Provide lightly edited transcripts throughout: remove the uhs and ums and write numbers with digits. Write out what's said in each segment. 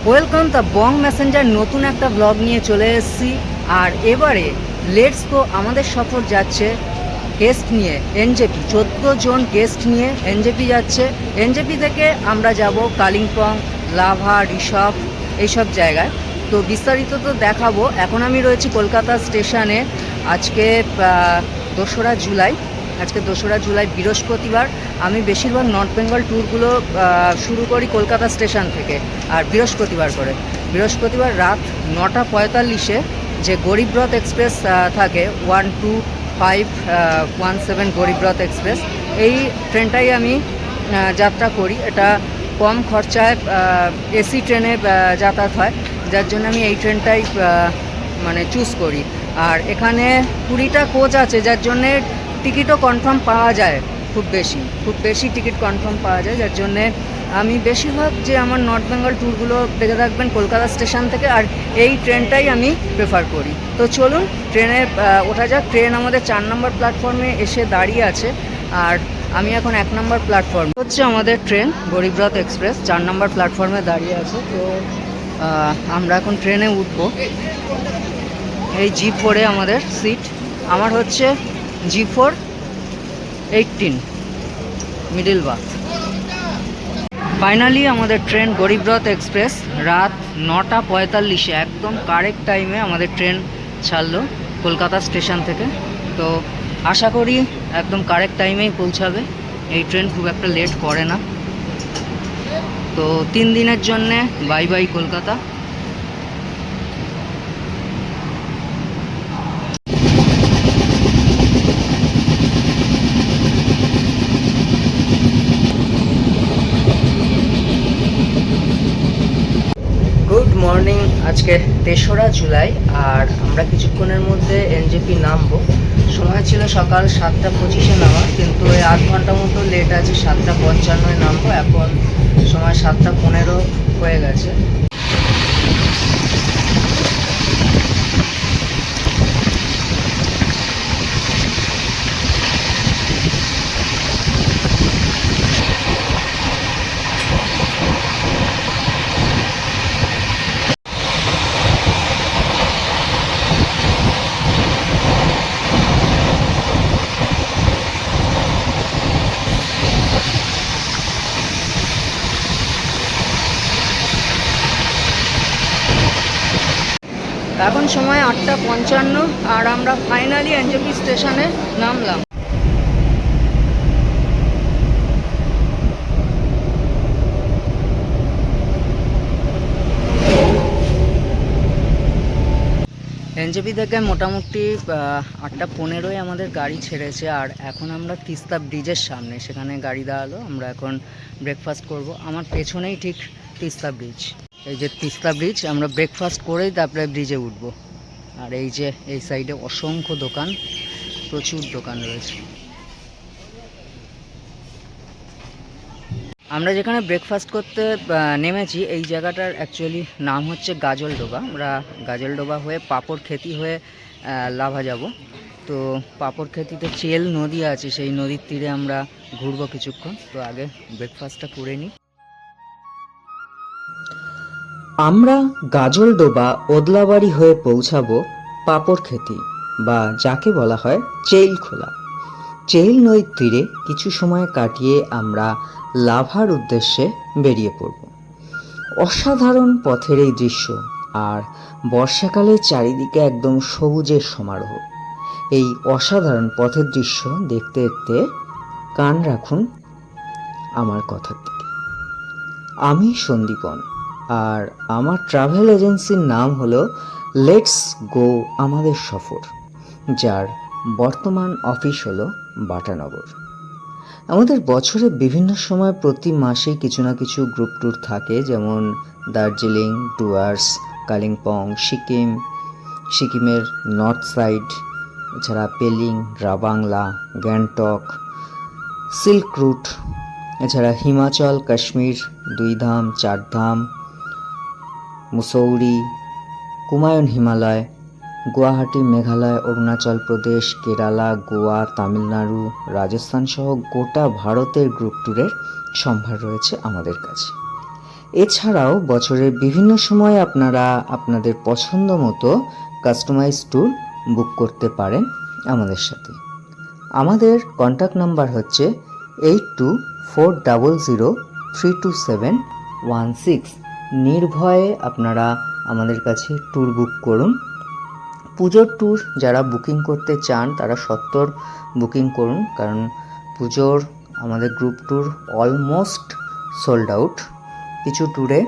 Welcome the Bong Messenger নতুন একটা blog নিয়ে চলে এসেছি। আর এবারে লেটস গো আমাদের সফর যাচ্ছে গেস্ট নিয়ে এনজেপি, 14 জন গেস্ট নিয়ে এনজেপি যাচ্ছে। এনজেপি থেকে আমরা যাব কালিম্পং, লাভা, ঋষভ এইসব জায়গায়। তো বিস্তারিত তো দেখাবো। এখন আমি রয়েছি কলকাতা স্টেশনে। আজকে 2রা জুলাই, আজকে 2রা জুলাই বৃহস্পতিবার। আমি বেশিরভাগ নর্থ বেঙ্গল ট্যুরগুলো শুরু করি কলকাতা স্টেশন থেকে, আর বৃহস্পতিবার রাত 9:45-এ যে গরিবরথ এক্সপ্রেস থাকে 12517 গরিবরথ এক্সপ্রেস, এই ট্রেনটাই আমি যাত্রা করি। এটা কম খরচায় এসি ট্রেনে যাতায়াত হয়, যার জন্য আমি এই ট্রেনটাই মানে চুজ করি। আর এখানে 20টা কোচ আছে, যার জন্যে টিকিটও কনফার্ম পাওয়া যায়, খুব বেশি টিকিট কনফার্ম পাওয়া যায়, যার জন্যে আমি বেশিরভাগ যে আমার নর্থ বেঙ্গল ট্যুরগুলো দেখে থাকবেন কলকাতা স্টেশন থেকে, আর এই ট্রেনটাই আমি প্রেফার করি। তো চলুন ট্রেনে ওঠা যাক। ট্রেন আমাদের 4 নম্বর প্ল্যাটফর্মে এসে দাঁড়িয়ে আছে, আর আমি এখন 1 নম্বর প্ল্যাটফর্ম হচ্ছে আমাদের ট্রেন গরিবরথ এক্সপ্রেস 4 নম্বর প্ল্যাটফর্মে দাঁড়িয়ে আছে। তো আমরা এখন ট্রেনে উঠব। এই G4-এ আমাদের সিট, আমার হচ্ছে G4 18 মিডল বার্থ। ফাইনালি আমাদের ট্রেন গরিবরথ এক্সপ্রেস রাত 9:45-এ একদম কারেক্ট টাইমে আমাদের ট্রেন ছাড়লো কলকাতা স্টেশন থেকে। তো আশা করি একদম কারেক্ট টাইমেই পৌঁছাবে। এই ট্রেন খুব একটা লেট করে না। তো 3 দিনের জন্যে bye bye Kolkata. Good morning. আজকে 3রা জুলাই, আর আমরা কিছুক্ষণের মধ্যে এনজেপি নামবো। সময় ছিল সকাল 7:25-এ নামার, কিন্তু এই 8 ঘন্টা মতো লেট আছে। 7:55-এ নামবো, এখন সময় 7:15 হয়ে গেছে। এখন সময় 8:55, আর আমরা ফাইনালি এনজেপি স্টেশনে নামলাম। এনজেপি থেকে মোটামুটি 8:15-য় আমাদের গাড়ি ছেড়েছে, আর এখন আমরা তিস্তা ব্রিজের সামনে, সেখানে গাড়ি দাঁড়ালো। আমরা এখন ব্রেকফাস্ট করব। আমার পেছনেই ঠিক তিস্তা ব্রিজ। এই যে তিস্তা ব্রিজ, আমরা ব্রেকফাস্ট করেই তারপরে ব্রিজে উঠব। আর এই যে এই সাইডে অসংখ্য দোকান, প্রচুর দোকান রয়েছে। আমরা যেখানে ব্রেকফাস্ট করতে নেমেছি, এই জায়গাটার অ্যাকচুয়ালি নাম হচ্ছে গাজলডোবা। আমরা গাজলডোবা হয়ে পাপড়খেতি হয়ে লাভা যাব। তো পাপড়খেতিতে চেল নদী আছে, সেই নদীর তীরে আমরা ঘুরবো কিছুক্ষণ। তো আগে ব্রেকফাস্টটা করে নিই। আমরা গাজলডোবা ওদলাবাড়ি হয়ে পৌঁছাবো পাপড়খেতি, বা যাকে বলা হয় চেইলখোলা। চেইল নদীর তীরে কিছু সময় কাটিয়ে আমরা লাভার উদ্দেশ্যে বেরিয়ে পড়ব। অসাধারণ পথের এই দৃশ্য, আর বর্ষাকালে চারিদিকে একদম সবুজের সমারোহ। এই অসাধারণ পথের দৃশ্য দেখতে দেখতে কান রাখুন আমার কথার দিকে। আমি সন্দীপন, আর আমার ট্রাভেল এজেন্সির নাম হলো লেটস গো আমাদের সফর, যার বর্তমান অফিস হলো বাটানগর। আমাদের বছরে বিভিন্ন সময় প্রতি মাসেই কিছু না কিছু গ্রুপ ট্যুর থাকে, যেমন দার্জিলিং, ডুয়ার্স, কালিম্পং, সিকিমের নর্থ সাইড, এছাড়া পেলিং, রাবাংলা, গ্যাংটক, সিল্ক রুট, এছাড়া হিমাচল, কাশ্মীর, 2 ধাম, 4 ধাম, মুসৌরি, কুমায়ুন হিমালয়, গুয়াহাটি মেঘালয়, অরুণাচল প্রদেশ, কেরালা, গোয়া, তামিলনাড়ু, রাজস্থান সহ গোটা ভারতের গ্রুপ ট্যুরের সম্ভার রয়েছে আমাদের কাছে। এছাড়াও বছরের বিভিন্ন সময় আপনারা আপনাদের পছন্দ মতো কাস্টমাইজ ট্যুর বুক করতে পারেন আমাদের সাথে। আমাদের কন্ট্যাক্ট নাম্বার হচ্ছে 8240032716। নির্ভয়ে আপনারা আমাদের কাছে ট্যুর বুক করুন। পুজোর ট্যুর যারা বুকিং করতে চান তারা সত্বর বুকিং করুন, কারণ পুজোর আমাদের group tour almost sold out. কিছু ট্যুরে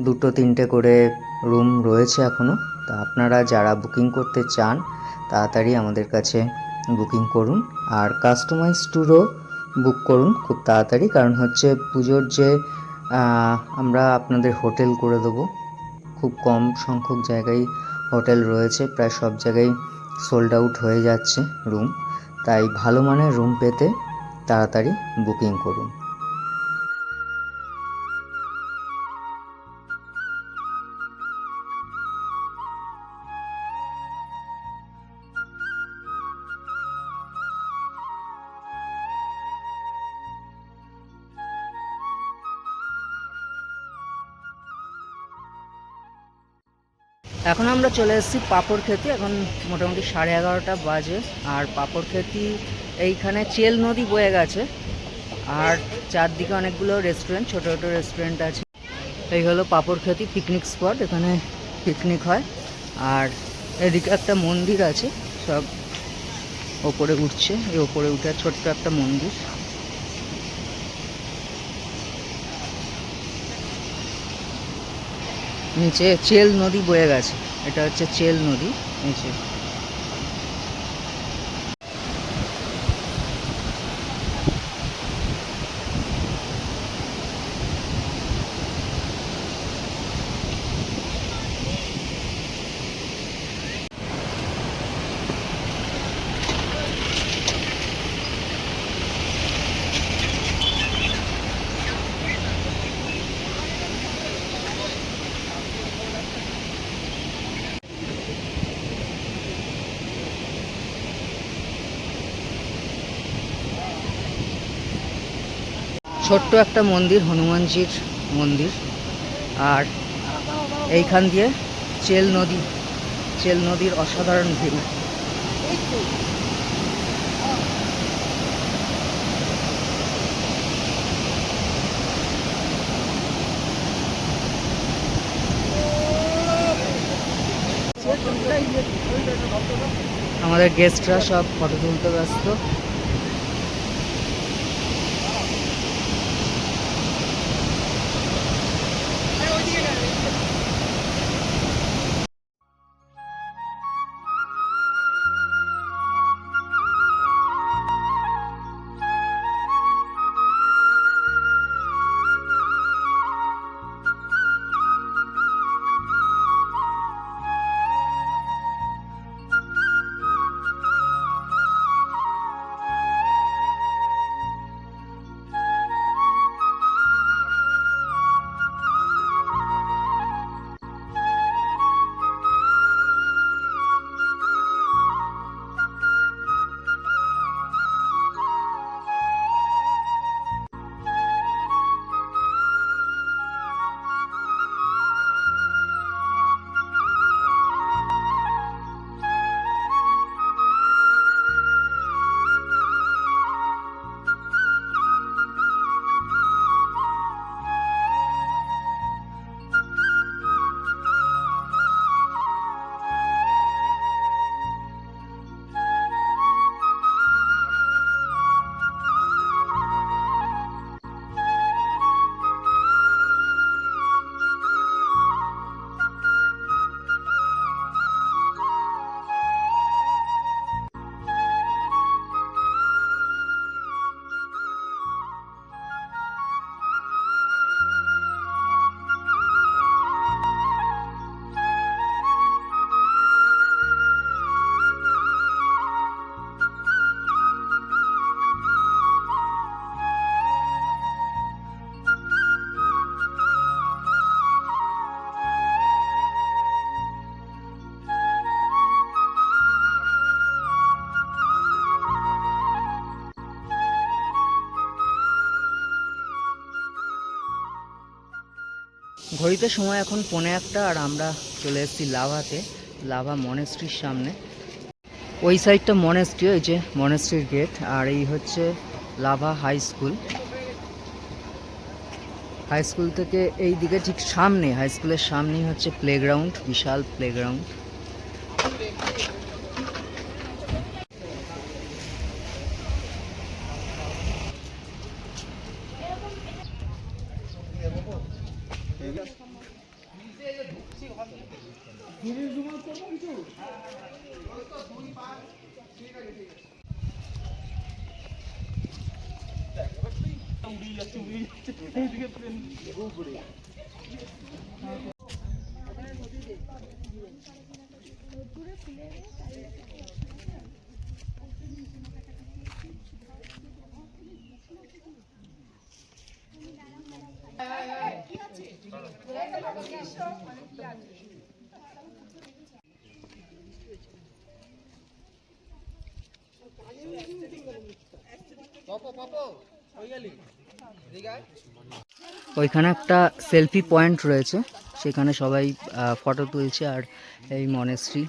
2-3টে করে রুম রয়েছে এখনও। তা আপনারা যারা বুকিং করতে চান তাড়াতাড়ি আমাদের কাছে বুকিং করুন, আর কাস্টমাইজ ট্যুরও বুক করুন খুব তাড়াতাড়ি, কারণ হচ্ছে পুজোর যে আমরা আপনাদের হোটেল করে দেবো। খুব কম সংখ্যক জায়গায় হোটেল রয়েছে, প্রায় সব জায়গায় সোল্ড আউট হয়ে যাচ্ছে রুম। তাই ভালো মানের রুম পেতে তাড়াতাড়ি বুকিং করুন। এখন আমরা চলে এসেছি পাপড়খেতি। এখন মোটামুটি 11:30 বাজে। আর পাপড়খেতি এইখানে চেল নদী বয়ে গেছে, আর চারদিকে অনেকগুলো রেস্টুরেন্ট, ছোটো ছোটো রেস্টুরেন্ট আছে। এই হলো পাপড়খেতি পিকনিক স্পট, এখানে পিকনিক হয়। আর এদিকে একটা মন্দির আছে, সব ওপরে উঠছে, এই ওপরে উঠে ছোট্ট একটা মন্দির। নিচে চেল নদী বয়ে গেছে, এটা হচ্ছে চেল নদী নিচে। ছোট্ট একটা মন্দির, হনুমানজির মন্দির। আর এইখান দিয়ে চেল নদীর অসাধারণ ভিউ। আমাদের গেস্টরা সব ফটো তুলতে ব্যস্ত। ঘড়িতে সময় এখন 1:45 আর আমরা চলে এসেছি লাভাতে, লাভা মনেস্ট্রির সামনে। ওই সাইডটা মনেস্ট্রি, ওই যে মনেস্ট্রির গেট, আর এই হচ্ছে Lava high school. High school থেকে এই দিকে ঠিক সামনে, হাই স্কুলের সামনেই হচ্ছে প্লেগ্রাউন্ড, বিশাল প্লেগ্রাউন্ড। ওইখানে একটা সেলফি পয়েন্ট রয়েছে, সেখানে সবাই ফটো তুলছে। আর এই মনেস্ট্রি,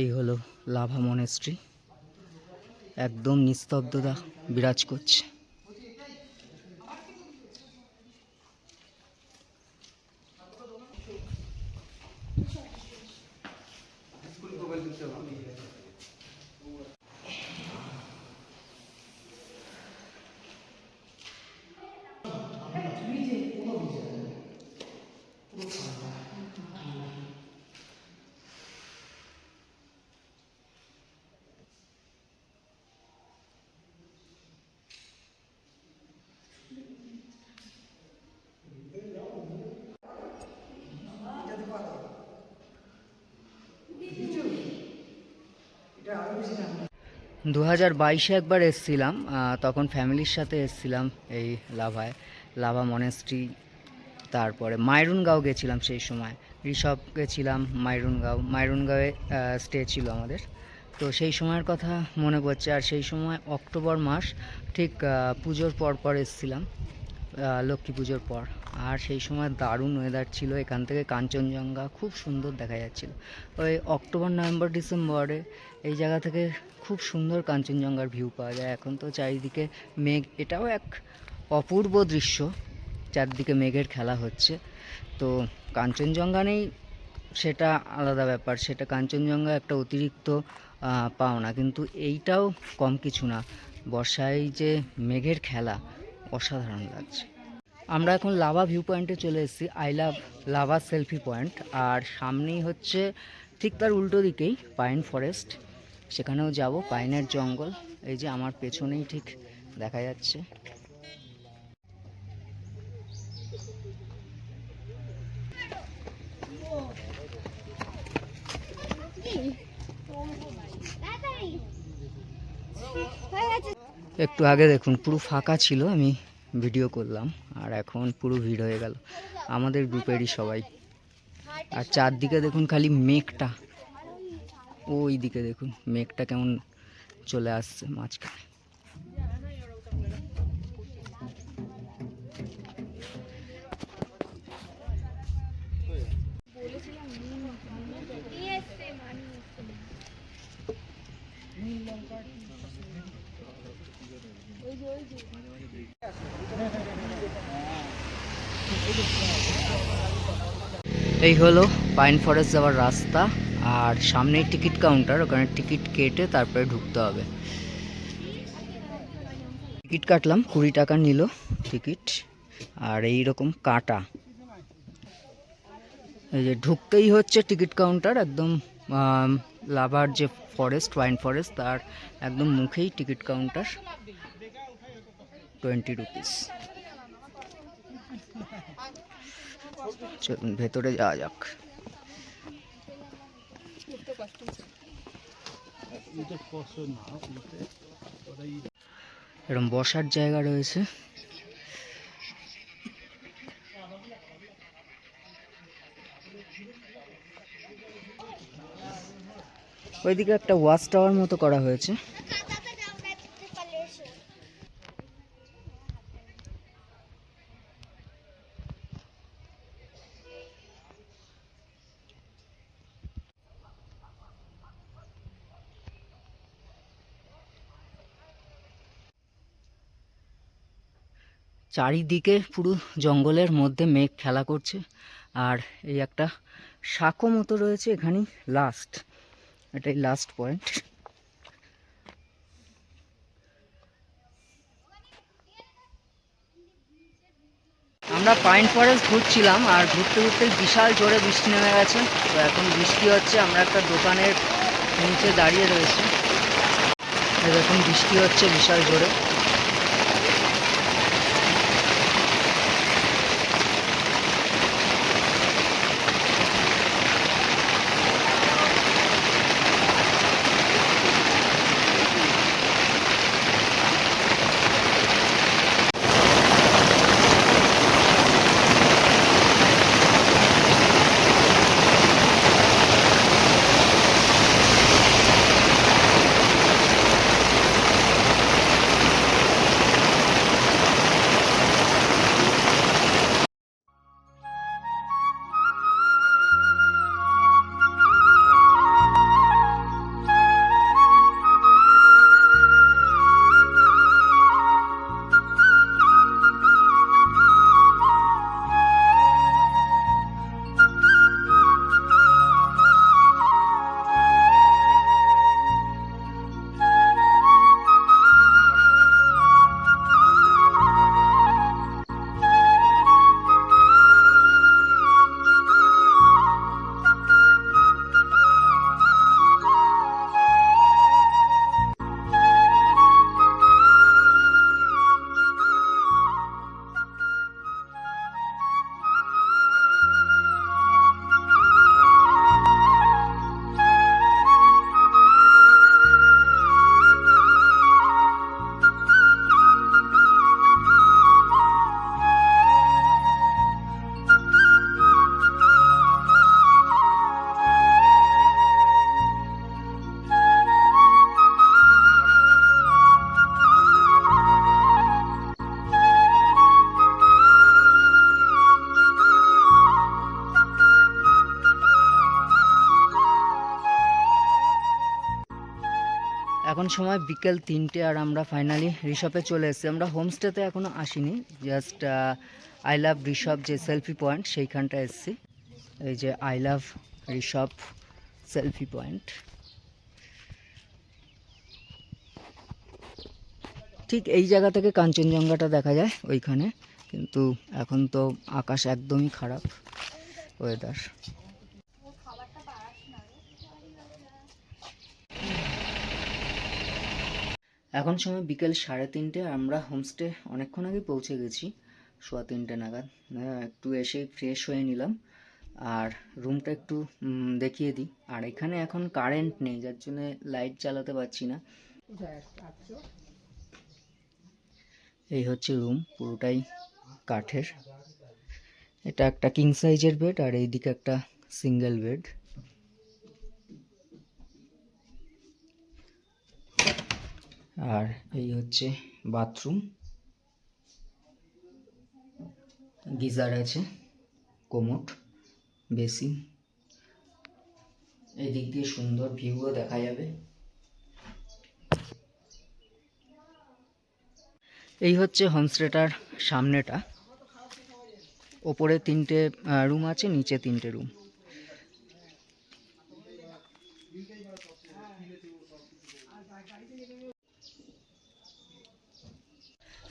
এই হলো লাভা মনেস্ট্রি। একদম নিস্তব্ধতা বিরাজ করছে। দু 2022-এ একবার এসেছিলাম, তখন ফ্যামিলির সাথে এসেছিলাম এই লাভায়, লাভা মনেস্ট্রি। তারপরে মাইরুনগাঁও গেছিলাম সেই সময়, ঋষভ গেছিলাম মাইরুনগাঁওয়ে স্টে ছিল আমাদের। তো সেই সময়ের কথা মনে পড়ছে। আর সেই সময় অক্টোবর মাস, ঠিক পুজোর পর এসেছিলাম, লক্ষ্মী পুজোর পর। আর সেই সময় দারুণ ওয়েদার ছিল, এখান থেকে কাঞ্চনজঙ্ঘা খুব সুন্দর দেখা যাচ্ছিল। ওই অক্টোবর নভেম্বর ডিসেম্বরে এই জায়গা থেকে খুব সুন্দর কাঞ্চনজঙ্ঘার ভিউ পাওয়া যায়। এখন তো চারিদিকে মেঘ, এটাও এক অপূর্ব দৃশ্য, চারদিকে মেঘের খেলা হচ্ছে। তো কাঞ্চনজঙ্ঘা নেই সেটা আলাদা ব্যাপার, সেটা কাঞ্চনজঙ্ঘা একটা অতিরিক্ত পাওনা, কিন্তু এইটাও কম কিছু না। বর্ষায় যে মেঘের খেলা অসাধারণ লাগছে। আমরা এখন লাভা ভিউ পয়েন্টে চলে এসেছি, I love Lava selfie point. আর সামনেই হচ্ছে ঠিক তার উল্টো দিকেই পাইন ফরেস্ট, সেখানেও যাব। পাইনের জঙ্গল এই যে আমার পেছনেই ঠিক দেখা যাচ্ছে। একটু আগে দেখুন পুরো ফাঁকা ছিল, আমি ভিডিও করলাম, আর এখন পুরো ভিড় হয়ে গেল, আমাদের গ্রুপেরই সবাই। আর চারদিকে দেখুন খালি মেঘটা, ওই দিকে দেখুন মেঘটা কেমন চলে আসছে মাঝখানে। এই হলো পাইন ফরেস্ট যাওয়ার রাস্তা, আর সামনেই টিকিট কাউন্টার, ওখানে টিকিট কেটে তারপরে ঢুকতে হবে। টিকিট কাটলাম, 20 টাকা নিল টিকিট। আর এই রকম কাটা, এই যে ঢুকতেই হচ্ছে টিকিট কাউন্টার, একদম লাভার যে ফরেস্ট, পাইন ফরেস্ট, তার একদম মুখেই টিকিট কাউন্টার, 20 রুপিস। চলুন ভেতরে যাওয়া যাক। এরকম বসার জায়গা রয়েছে। ওইদিকে একটা ওয়াচ টাওয়ার মতো করা হয়েছে। চারিদিকে পুরো জঙ্গলের মধ্যে মেঘ খেলা করছে, আর এই একটা সাঁকো মতো রয়েছে এখানেই লাস্ট, এটাই লাস্ট পয়েন্ট। আমরা পাইন ফরেস্ট ঘুরছিলাম, আর ঘুরতে ঘুরতে বিশাল জোরে বৃষ্টি নেমে গেছে। তো এখন বৃষ্টি হচ্ছে, আমরা একটা দোকানের নিচে দাঁড়িয়ে রয়েছি, এখন বৃষ্টি হচ্ছে বিশাল জোরে। এখন সময় বিকেল 3টে, আর আমরা ফাইনালি ঋষভে চলে এসেছি। আমরা হোমস্টেতে এখনও আসিনি, জাস্ট আই লাভ ঋষভ যে সেলফি পয়েন্ট সেইখানটা এসেছি। এই যে I love Rishabh selfie point, ঠিক এই জায়গা থেকে কাঞ্চনজঙ্ঘাটা দেখা যায় ওইখানে, কিন্তু এখন তো আকাশ একদমই খারাপ, ওয়েদার। এখন সময় বিকেল 3:30, আমরা হোমস্টে অনেকক্ষণ আগে পৌঁছে গেছি, 3:15 নাগাদ। একটু এসেই ফ্রেশ হয়ে নিলাম, আর রুমটা একটু দেখিয়ে দিই। আর এখানে এখন কারেন্ট নেই, যার জন্য লাইট জ্বালাতে পারছি না। এই হচ্ছে রুম, পুরোটাই কাঠের। এটা একটা কিং সাইজের বেড, আর এইদিকে একটা সিঙ্গেল বেড। আর এই হচ্ছে বাথরুম, গিজার আছে, কোমোড, বেসিন। এই দিক দিয়ে সুন্দর ভিউও দেখা যাবে। এই হচ্ছে হোমস্টেটার সামনেটা, ওপরে 3টে রুম আছে, নিচে 3টে রুম।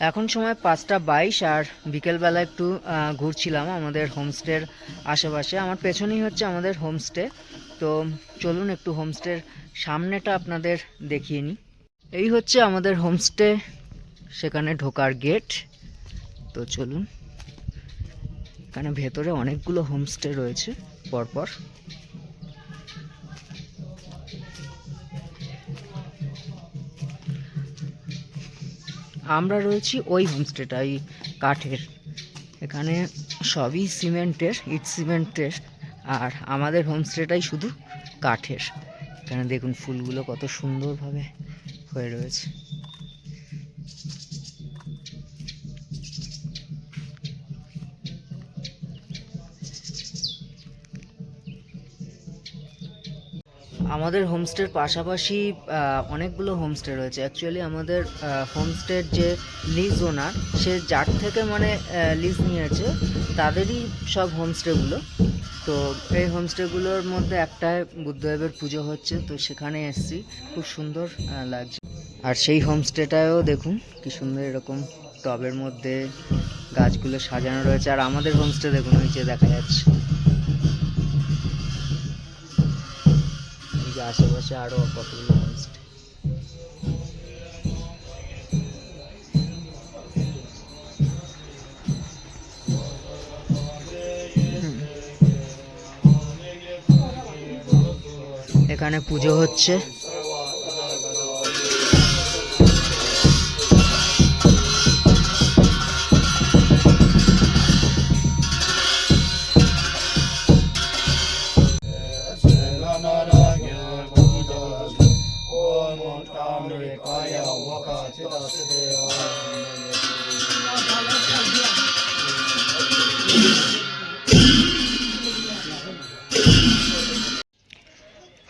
এখন সময় 5:22, আর বিকেলবেলা একটু ঘুরছিলাম আমাদের হোমস্টের আশেপাশে। আমার পেছনেই হচ্ছে আমাদের হোমস্টে, তো চলুন একটু হোমস্টের সামনেটা আপনাদের দেখিয়ে নিই। এই হচ্ছে আমাদের হোমস্টে, সেখানে ঢোকার গেট। তো চলুন, এখানে ভেতরে অনেকগুলো হোমস্টে রয়েছে পরপর। আমরা রয়েছি ওই হোমস্টেটা, এই কাঠের। এখানে সবই সিমেন্টের, ইট সিমেন্টের। আর আমাদের হোমস্টেটাই শুধু কাঠের। এখানে দেখুন ফুলগুলো কত সুন্দরভাবে হয়ে রয়েছে। আমাদের হোমস্টের পাশাপাশি অনেকগুলো হোমস্টে রয়েছে। অ্যাকচুয়ালি আমাদের হোমস্টের যে লিজ ওনার, সে যার থেকে মানে লিজ নিয়েছে তাদেরই সব হোমস্টেগুলো। তো এই হোমস্টেগুলোর মধ্যে একটায় বুদ্ধদেবের পুজো হচ্ছে, তো সেখানে এসেছি, খুব সুন্দর লাগছে। আর সেই হোমস্টেটায়ও দেখুন কি সুন্দর এরকম টবের মধ্যে গাছগুলো সাজানো রয়েছে। আর আমাদের হোমস্টে দেখুন ওই যে দেখা যাচ্ছে, এই যে আশেপাশে আরও কতগুলো হোমস্টে। এখানে পুজো হচ্ছে।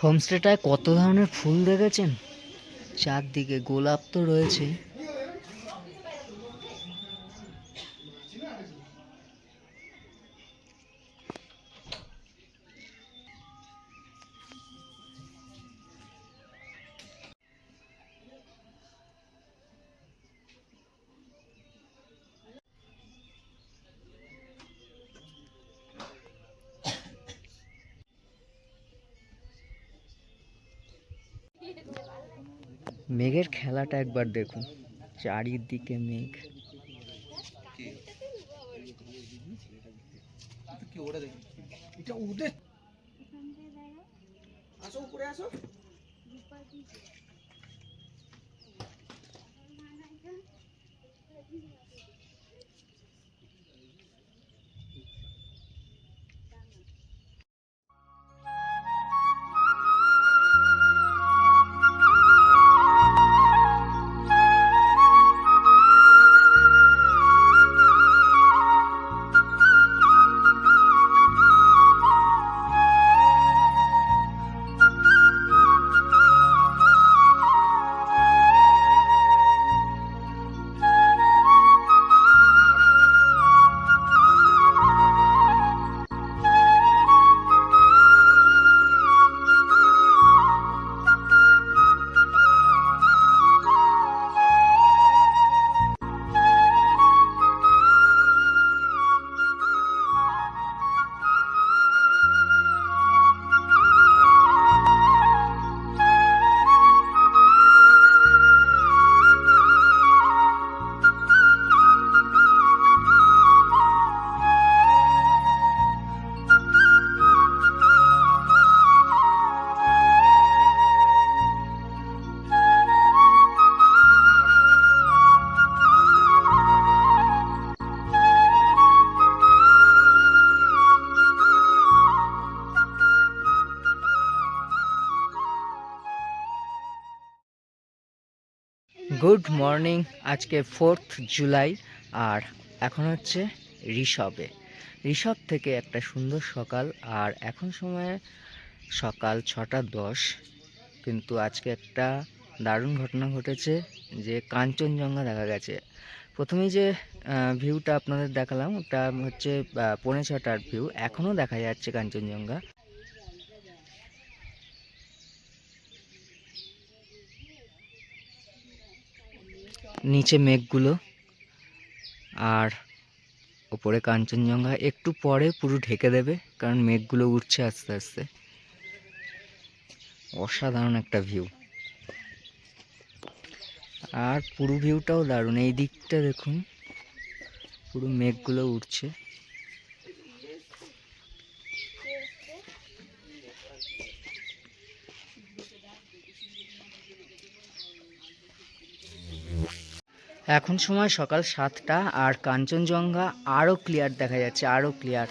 হোমস্টেটায় কত ধরনের ফুল দেখেছেন, চারদিকে গোলাপ তো রয়েছে। মেঘের খেলাটা একবার দেখুন, চারিদিকে মেঘ। গুড মর্নিং, আজকে 4th জুলাই। আর এখন হচ্ছে ঋষভ থেকে একটা সুন্দর সকাল। আর এখন সময় সকাল 6:10। কিন্তু আজকে একটা দারুণ ঘটনা ঘটেছে, যে কাঞ্চনজঙ্ঘা দেখা গেছে। প্রথমেই যে ভিউটা আপনাদের দেখালাম, ওটা হচ্ছে 6:45টার ভিউ। এখনও দেখা যাচ্ছে কাঞ্চনজঙ্ঘা। নিচে মেঘগুলো আর ওপরে কাঞ্চনজঙ্ঘা। একটু পরে পুরো ঢেকে দেবে, কারণ মেঘগুলো উঠছে আস্তে আস্তে। অসাধারণ একটা ভিউ। আর পুরো ভিউটাও দারুণ। এই দিকটা দেখুন, পুরো মেঘগুলো উঠছে। এখন সময় সকাল 7টা আর কাঞ্চনজঙ্ঘা আরও ক্লিয়ার দেখা যাচ্ছে, আরও ক্লিয়ার।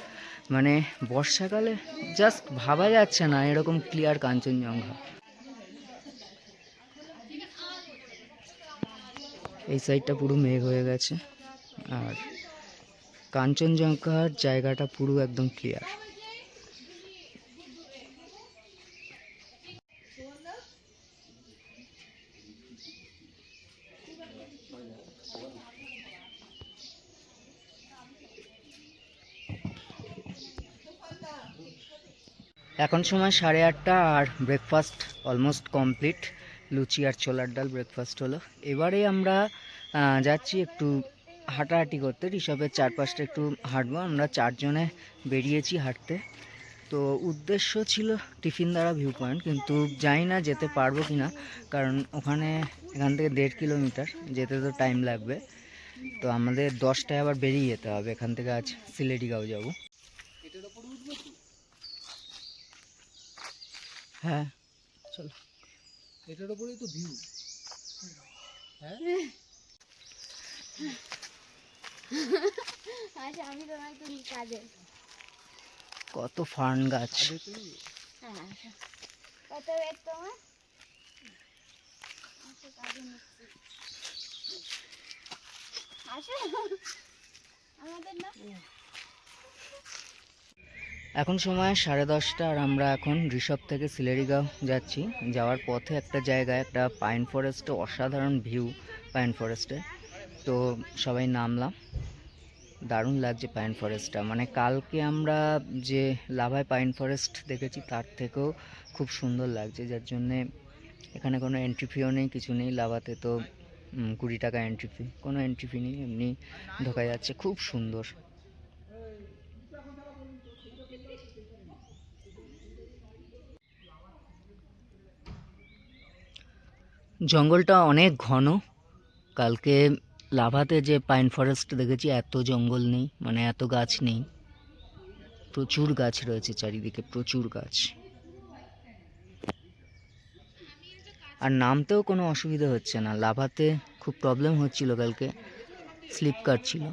মানে বর্ষাকালে জাস্ট ভাবা যাচ্ছে না এরকম ক্লিয়ার কাঞ্চনজঙ্ঘা। এই সাইডটা পুরো মেঘ হয়ে গেছে আর কাঞ্চনজঙ্ঘার জায়গাটা পুরো একদম ক্লিয়ার। এখন সময় 8:30 আর ব্রেকফাস্ট অলমোস্ট কমপ্লিট। লুচি আর ছোলার ডাল ব্রেকফাস্ট হলো। এবারে আমরা যাচ্ছি একটু হাঁটাহাঁটি করতে, ঋষভের চারপাশটা একটু হাঁটবো। আমরা 4 জনে বেরিয়েছি হাঁটতে। তো উদ্দেশ্য ছিল টিফিনদারা ভিউ পয়েন্ট, কিন্তু জানি না যেতে পারবো কি না, কারণ ওখানে এখান থেকে 1.5 কিলোমিটার যেতে তো টাইম লাগবে। তো আমাদের 10টায় আবার বেরিয়ে যেতে হবে এখান থেকে। আজ সিলেটিগাঁও যাব। হ্যাঁ চলো, এটার উপরেই তো ভিউ। হ্যাঁ আচ্ছা আমি তোমায় তুলি কাজে। কত ফার্ন গাছ। হ্যাঁ কত ওয়েট তোমার? আচ্ছা কাজে নিচ্ছি। আসো আমাদের না। এখন সময় 10:30 আর আমরা এখন ঋষভ থেকে সিলেটিগাঁও যাচ্ছি। যাওয়ার পথে একটা জায়গায় একটা পাইন ফরেস্টে, অসাধারণ ভিউ পাইন ফরেস্টে। তো সবাই নামলাম। দারুণ লাগছে পাইন ফরেস্টটা। মানে কালকে আমরা যে লাভায় পাইন ফরেস্ট দেখেছি তার থেকেও খুব সুন্দর লাগছে, যার জন্যে এখানে কোনো এন্ট্রি ফিও নেই, কিছু নেই। লাভাতে তো 20 টাকা এন্ট্রি ফি, কোনো এন্ট্রি ফি নেই, এমনি ঢোকা যাচ্ছে। খুব সুন্দর। জঙ্গলটা অনেক ঘন। কালকে লাভাতে যে পাইন ফরেস্ট দেখেছি এত জঙ্গল নেই, মানে এত গাছ নেই। প্রচুর গাছ রয়েছে চারিদিকে, প্রচুর গাছ। আর নামতেও কোনো অসুবিধা হচ্ছে না। লাভাতে খুব প্রবলেম হচ্ছিল কালকে, স্লিপ কাটছিল।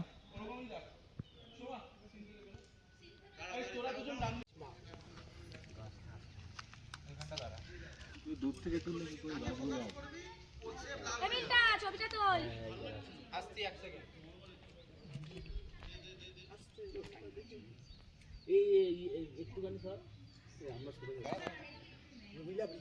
দূর থেকে তুললে কি করে গাছগুলো হবে? ছবিটা তোল। একটুখানি স্যার আমরা সরে যাবো।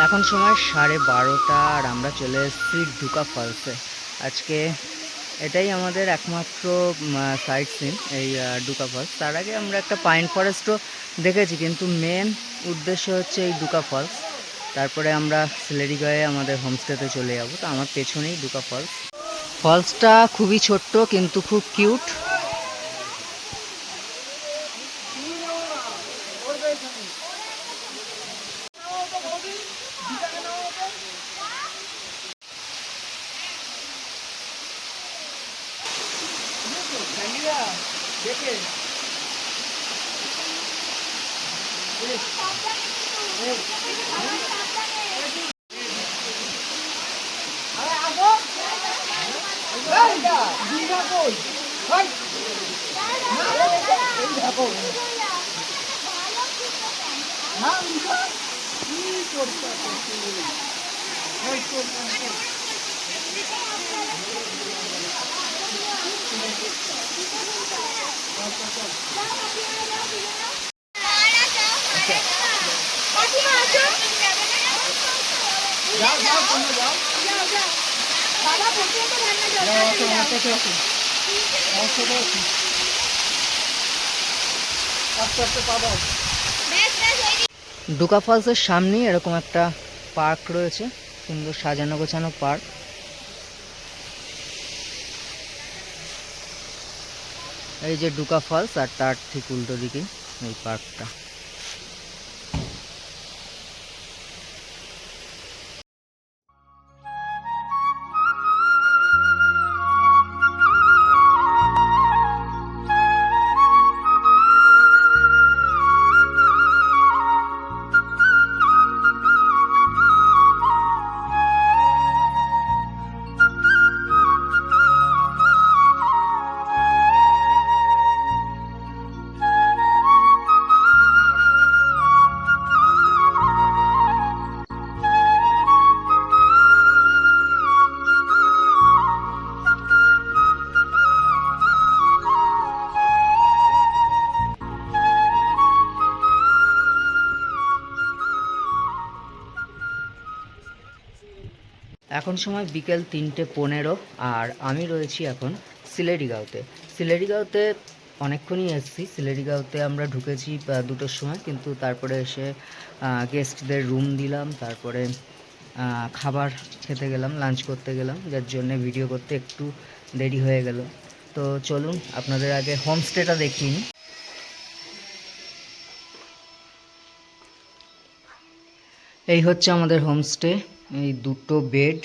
এখন সময় 12:30 আর আমরা চলে এসেছি ডুকা ফলসে। আজকে এটাই আমাদের একমাত্র সাইট সিন, এই ডুকা ফলস। তার আগে আমরা একটা পাইন ফরেস্টও দেখেছি, কিন্তু মেন উদ্দেশ্য হচ্ছে এই ডুকা ফলস। তারপরে আমরা সিলেটিগাঁওয়ে আমাদের হোমস্টেতে চলে যাব। তো আমার পেছনেই ডুকা ফলস। ফলসটা খুবই ছোট্ট কিন্তু খুব কিউট। দেখে ডুকা ফলসের সামনেই এরকম একটা পার্ক রয়েছে, সুন্দর সাজানো গোছানো পার্ক। এই যে ডুকা ফলস, আর তার ঠিক উল্টো দিকে এই পার্কটা। এখন সময় বিকেল 3:15, আর আমি রয়েছি এখন সিলেডিগাঁওতে। সিলেডিগাঁওতে অনেকক্ষণই এসেছি। সিলেডিগাঁওতে আমরা ঢুকেছি 2টোর সময়, কিন্তু তারপরে এসে গেস্টদের রুম দিলাম, তারপরে খাবার খেতে গেলাম, লাঞ্চ করতে গেলাম, যার জন্যে ভিডিও করতে একটু দেরি হয়ে গেল। তো চলুন আপনাদের আগে হোমস্টেটা দেখিয়ে নিই। এই হচ্ছে আমাদের হোমস্টে। এই 2টো বেড।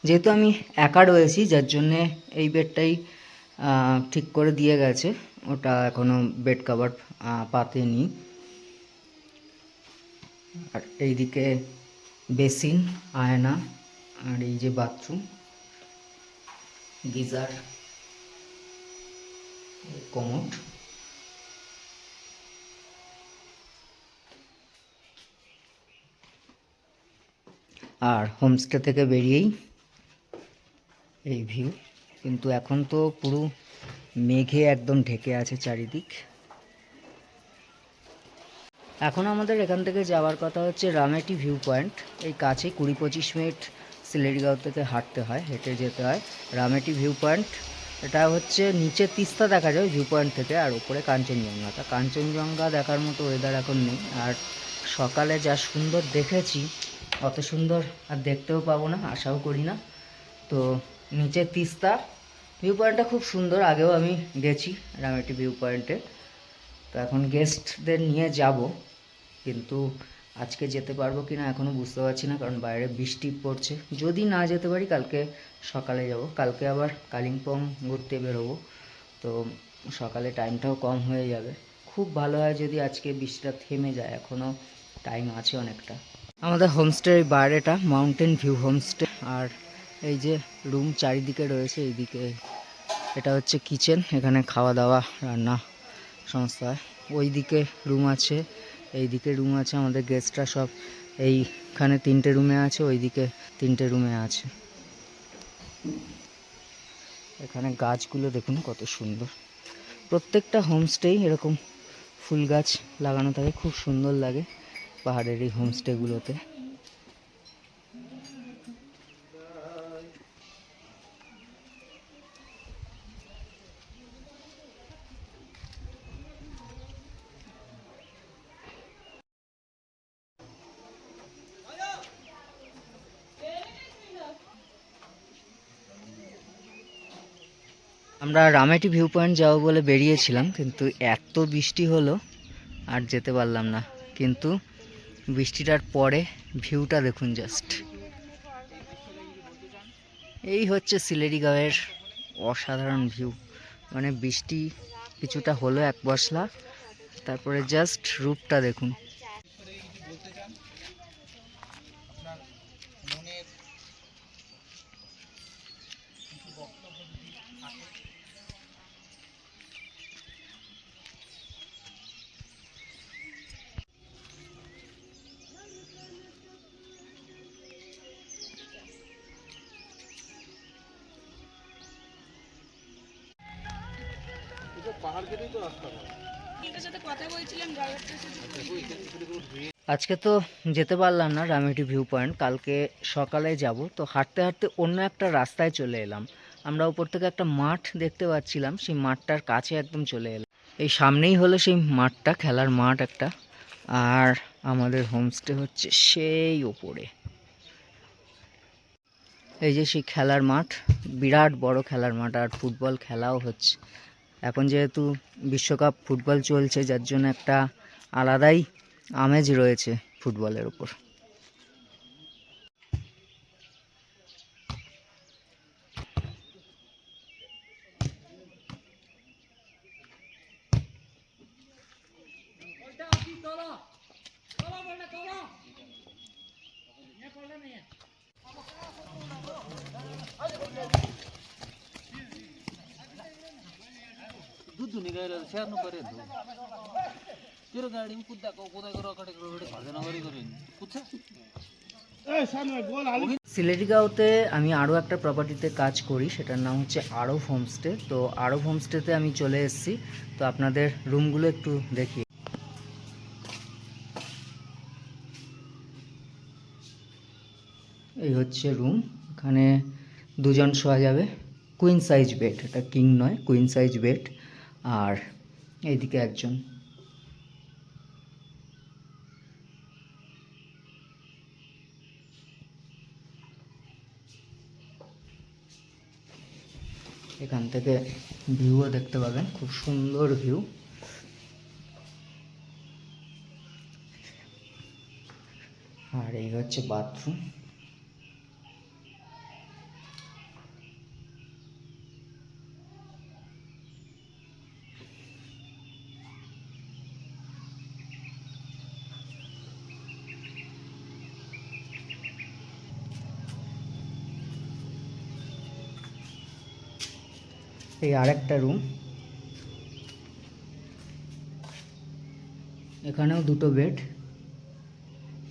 যেহেতু আমি একা রয়েছি, যার জন্যে এই বেডটাই ঠিক করে দিয়ে গেছে, ওটা এখনও বেড কভার পাতেনি। আর এইদিকে বেসিন, আয়না, আর এই যে বাথরুম, গিজার, কমোড। আর হোমস্টে থেকে বেরিয়েই এই ভিউ। কিন্তু এখন তো পুরো মেঘে একদম ঢেকে আছে চারিদিক। এখন আমাদের এখান থেকে যাওয়ার কথা হচ্ছে রামেটি ভিউ পয়েন্ট। এই কাছে 20-25 মিনিট সিলেডিগাঁও থেকে হাঁটতে হয়, হেঁটে যেতে হয় রামেটি ভিউ পয়েন্ট। এটা হচ্ছে নিচে তিস্তা দেখা যায় ভিউ পয়েন্ট থেকে, আর উপরে কাঞ্চনজঙ্ঘা। তা কাঞ্চনজঙ্ঘা দেখার মতো ওয়েদার এখন নেই, আর সকালে যা সুন্দর দেখেছি অত সুন্দর আর দেখতেও পাবো না, আশাও করি না। তো নিচে তিস্তা, ভিউ পয়েন্টটা খুব সুন্দর, আগেও আমি গেছি রামেটি ভিউ পয়েন্টে। তো এখন গেস্টদের নিয়ে যাব, কিন্তু আজকে যেতে পারবো কি না এখনও বুঝতে পারছি না, কারণ বাইরে বৃষ্টি পড়ছে। যদি না যেতে পারি কালকে সকালে যাব। কালকে আবার কালিম্পং ঘুরতে বেরোবো, তো সকালে টাইমটাও কম হয়ে যাবে। খুব ভালো হয় যদি আজকে বৃষ্টিটা থেমে যায়, এখনও টাইম আছে অনেকটা। আমাদের হোমস্টের বাইরেটা মাউন্টেন ভিউ হোমস্টে, আর এই যে রুম চারিদিকে রয়েছে। এইদিকে এটা হচ্ছে কিচেন, এখানে খাওয়া দাওয়া রান্না সমস্ত হয়। ওইদিকে রুম আছে, এইদিকে রুম আছে। আমাদের গেস্টরা সব এইখানে 3টে রুমে আছে, ওইদিকে 3টে রুমে আছে। এখানে গাছগুলো দেখুন কত সুন্দর। প্রত্যেকটা হোমস্টেই এরকম ফুল গাছ লাগানো থাকে, খুব সুন্দর লাগে পাহাড়ের এই হোমস্টেগুলোতে। আমরা রামেটি ভিউ পয়েন্ট যাবো বলে বেরিয়েছিলাম, কিন্তু এত বৃষ্টি হলো আর যেতে পারলাম না। কিন্তু বৃষ্টিটার পরে ভিউটা দেখুন জাস্ট। এই হচ্ছে সিলেরিগাঁওয়ের অসাধারণ ভিউ, মানে বৃষ্টি কিছুটা হলো এক পশলা, তারপরে জাস্ট রূপটা দেখুন। পাহাড় কেটেই তো রাস্তা আজকে তো যেতে পারলাম না রামেটি ভিউ পয়েন্ট, কালকে সকালে যাব। তো হাঁটতে হাঁটতে অন্য একটা রাস্তায় চলে এলাম। আমরা উপর থেকে একটা মাঠ দেখতে পাচ্ছিলাম, সেই মাঠটার কাছে একদম চলে এলাম। এই সামনেই হলো সেই মাঠটা, খেলার মাঠ একটা। আর আমাদের হোমস্টে হচ্ছে সেই ওপরে। এই যে সেই খেলার মাঠ, বিরাট বড় খেলার মাঠ, আর ফুটবল খেলাও হচ্ছে। এখন যেহেতু বিশ্বকাপ ফুটবল চলছে, যার জন্য একটা আলাদাই আমেজ রয়েছে ফুটবলের ওপর। दूध निघायला शेअर नको रे तू तेरो गाडी कुद्दा कोदा करो कटे करो घरजना गरी करेन कुछ সিলেটিগাঁওতে আমি আরও একটা প্রপার্টিতে কাজ করি, সেটার নাম হচ্ছে আরব হোমস্টে। তো আরব হোমস্টেতে আমি চলে এসেছি, তো আপনাদের রুমগুলো একটু দেখি। এই হচ্ছে রুম, এখানে দুজন শোয়া যাবে, কুইন সাইজ বেড, এটা কিং নয়, কুইন সাইজ বেড। আর এইদিকে একজন। এখান থেকে ভিউও দেখতে পাবেন, খুব সুন্দর ভিউ। আর এই হচ্ছে বাথরুম। এই আরেকটা রুম, এখানেও দুটো বেড,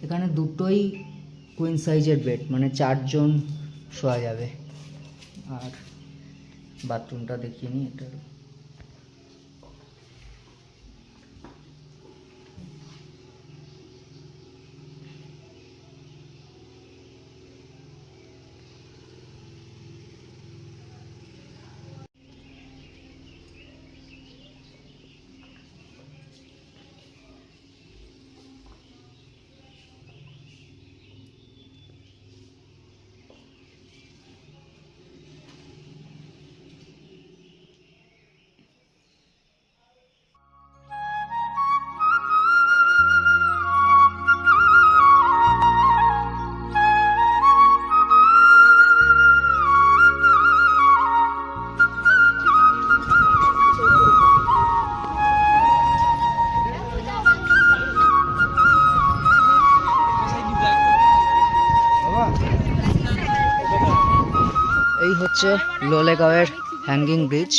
এখানে দুটোই কুইন সাইজের বেড, মানে 4 জন শোয়া যাবে। আর বাথরুমটা দেখিয়ে নিই, এটা এই হচ্ছে লোলেগাঁওয়ের হ্যাঙ্গিং ব্রিজ।